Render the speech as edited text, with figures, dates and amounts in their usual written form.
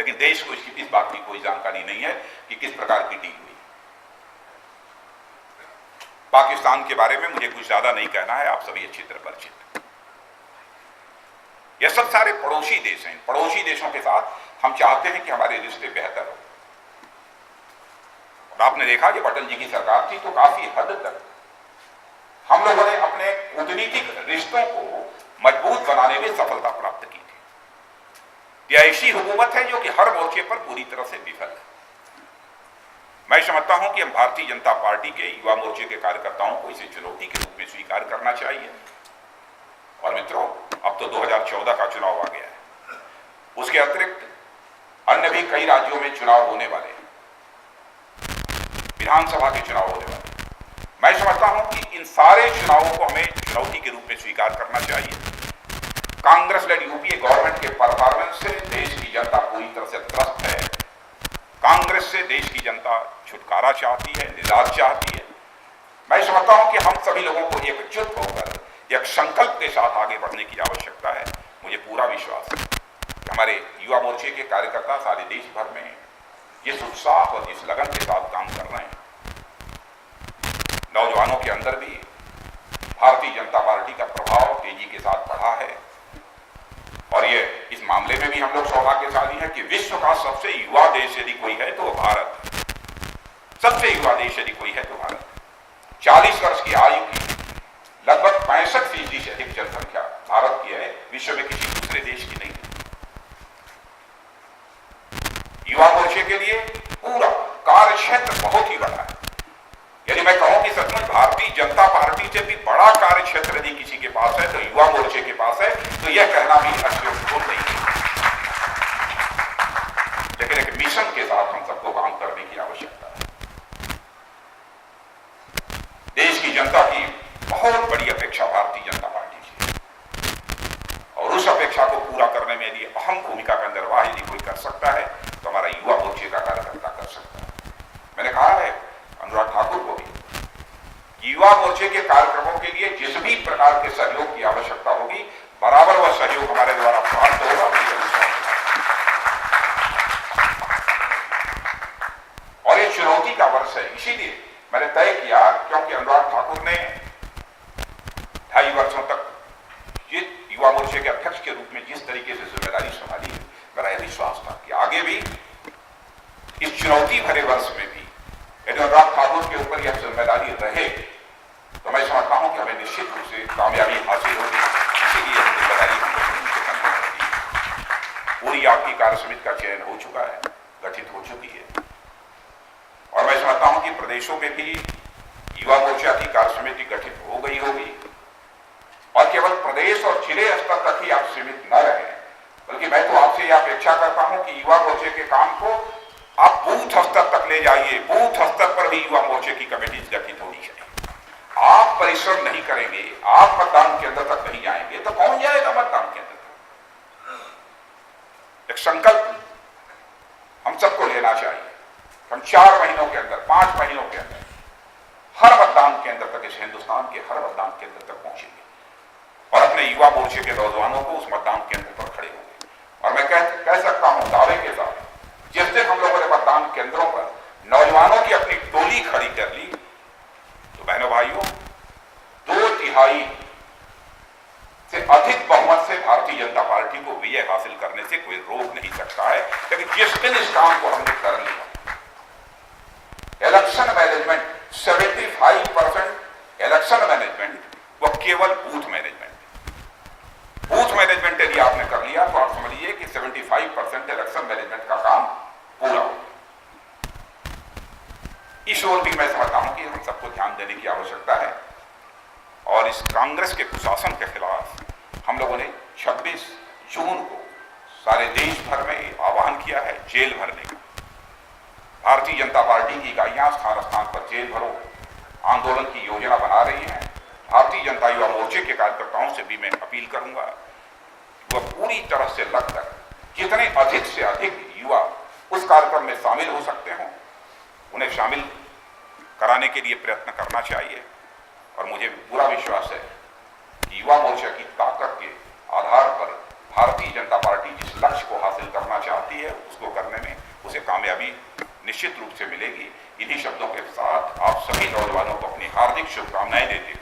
लेकिन देश को इस बात की कोई जानकारी नहीं है कि किस प्रकार की डील हुई। पाकिस्तान के बारे में मुझे कुछ ज्यादा नहीं कहना है, आप सभी अच्छी तरह परिचित हैं। यह सब सारे पड़ोसी देश हैं। पड़ोसी देशों के साथ हम चाहते हैं कि हमारे रिश्ते बेहतर हो। और आपने देखा कि अटल जी की सरकार थी तो काफी हद तक हम लोगों ने अपने कूटनीतिक रिश्तों को मजबूत बनाने में सफलता प्राप्त की थी। यह ऐसी हुकूमत है जो कि हर मोर्चे पर पूरी तरह से विफल है। मैं समझता हूं कि हम भारतीय जनता पार्टी के युवा मोर्चे के कार्यकर्ताओं को इसे चुनौती के रूप में स्वीकार करना चाहिए। और मित्रों, अब तो 2014 का चुनाव आ गया है। उसके अतिरिक्त अन्य भी कई राज्यों में चुनाव होने वाले हैं, विधानसभा के चुनाव होने वाले हैं। मैं समझता हूं कि इन सारे चुनावों को हमें चुनौती के रूप में स्वीकार करना चाहिए। कांग्रेस लेड यूपीए गवर्नमेंट के परफॉर्मेंस से देश की जनता पूरी तरह से त्रस्त है। कांग्रेस से देश की जनता छुटकारा चाहती है, निजात चाहती है। मैं समझता हूं कि हम सभी लोगों को एकजुट होकर एक संकल्प के साथ आगे बढ़ने की आवश्यकता है। मुझे पूरा विश्वास है कि हमारे युवा मोर्चे के कार्यकर्ता सारे देश भर में जिस उत्साह और जिस लगन के साथ काम कर रहे हैं, नौजवानों के अंदर भी भारतीय जनता पार्टी का प्रभाव तेजी के साथ बढ़ा है। और ये इस मामले में भी हम लोग सौभाग्यशाली हैं कि विश्व का सबसे युवा देश यदि कोई है तो भारत। सबसे युवा देश यदि कोई है तो भारत। 40 वर्ष की आयु की लगभग 65% से अधिक जनसंख्या भारत की है, विश्व में किसी दूसरे देश की नहीं है। युवा मोर्चे के लिए पूरा कार्य क्षेत्र बहुत ही बड़ा है। यदि मैं कहूं कि सचमुच भारतीय जनता पार्टी से भी बड़ा कार्य क्षेत्र यदि किसी के पास है तो युवा मोर्चे के पास है, तो यह कहना भी अतिशयोक्ति नहीं है। लेकिन एक मिशन के साथ हम सबको काम करने की आवश्यकता है। देश की जनता की बहुत बड़ी अपेक्षा भारतीय जनता पार्टी से है और उस अपेक्षा को पूरा करने में यदि अहम भूमिका का निर्वाह यदि कोई कर सकता है तो हमारा युवा मोर्चे का कार्यकर्ता कर सकता है। मैंने कहा है अनुराग ठाकुर को भी, युवा मोर्चे के कार्यक्रमों के लिए जिस भी प्रकार के सहयोग की आवश्यकता होगी, बराबर वह सहयोग हमारे द्वारा प्राप्त होगा। और ये चुनौती का वर्ष है, इसीलिए मैंने तय किया, क्योंकि अनुराग ठाकुर ने 2.5 वर्षों तक युवा मोर्चे के अध्यक्ष के रूप में जिस तरीके से जिम्मेदारी संभाली है, मेरा यह विश्वास था कि आगे भी इस चुनौती भरे वर्ष में भी यदि अनुराग ठाकुर के ऊपर यह जिम्मेदारी रहे तो मैं समझता हूं कि हमें निश्चित रूप से कामयाबी हासिल होगी। इसीलिए जिम्मेदारी पूरी आपकी कार्य समिति का चयन हो चुका है, गठित हो चुकी है। और मैं समझता हूं कि प्रदेशों में भी युवा मोर्चा की कार्य समिति गठित हो गई होगी। और केवल प्रदेश और जिले स्तर तक ही आप सीमित न रहे, बल्कि मैं तो आपसे यह अपेक्षा करता हूं कि युवा मोर्चे के काम को आप बूथ स्तर तक ले जाइए। बूथ स्तर पर भी युवा मोर्चे की कमेटी गठित होनी चाहिए। आप परिश्रम नहीं करेंगे, आप मतदान केंद्र तक नहीं जाएंगे तो कौन जाएगा मतदान केंद्र तक? एक संकल्प हम सबको लेना चाहिए। हम 4 महीनों के अंदर, 5 महीनों के अंदर हर मतदान केंद्र तक, इस हिंदुस्तान के हर मतदान केंद्र तक पहुंचेंगे और अपने युवा मोर्चे के नौजवानों को उस मतदान केंद्र पर खड़े होंगे। और मैं कह सकता हूं दावे के साथ, जिस दिन हम लोगों ने मतदान केंद्रों पर नौजवानों की अपनी टोली खड़ी कर ली तो बहनों भाइयों, 2/3 से अधिक बहुमत से भारतीय जनता पार्टी को विजय हासिल करने से कोई रोक नहीं सकता है। लेकिन जिस दिन इस काम को हमने कर लिया, इलेक्शन मैनेजमेंट 75% इलेक्शन मैनेजमेंट, वह केवल बूथ मैनेजमेंट। बूथ मैनेजमेंट यदि आपने कर लिया तो आप समझिए कि 75% इलेक्शन मैनेजमेंट का काम पूरा हो। इस ओर भी मैं समझता हूं कि हम सबको ध्यान देने की आवश्यकता है। और इस कांग्रेस के कुशासन के खिलाफ हम लोगों ने 26 जून को सारे देश भर में आह्वान किया है जेल भरने का। भारतीय जनता पार्टी की इकाइयां स्थान स्थान पर जेल भरो आंदोलन की योजना बना रही हैं। भारतीय जनता युवा मोर्चे के कार्यकर्ताओं से भी मैं अपील करूंगा वह पूरी तरह से लगकर जितने अधिक से अधिक युवा उस कार्यक्रम में शामिल हो सकते हों, उन्हें शामिल कराने के लिए प्रयत्न करना चाहिए। और मुझे पूरा विश्वास है कि युवा मोर्चा की ताकत के आधार पर भारतीय जनता पार्टी जिस लक्ष्य को हासिल करना चाहती है उसको निश्चित रूप से मिलेगी। इन्हीं शब्दों के साथ आप सभी नौजवानों को अपनी हार्दिक शुभकामनाएं देते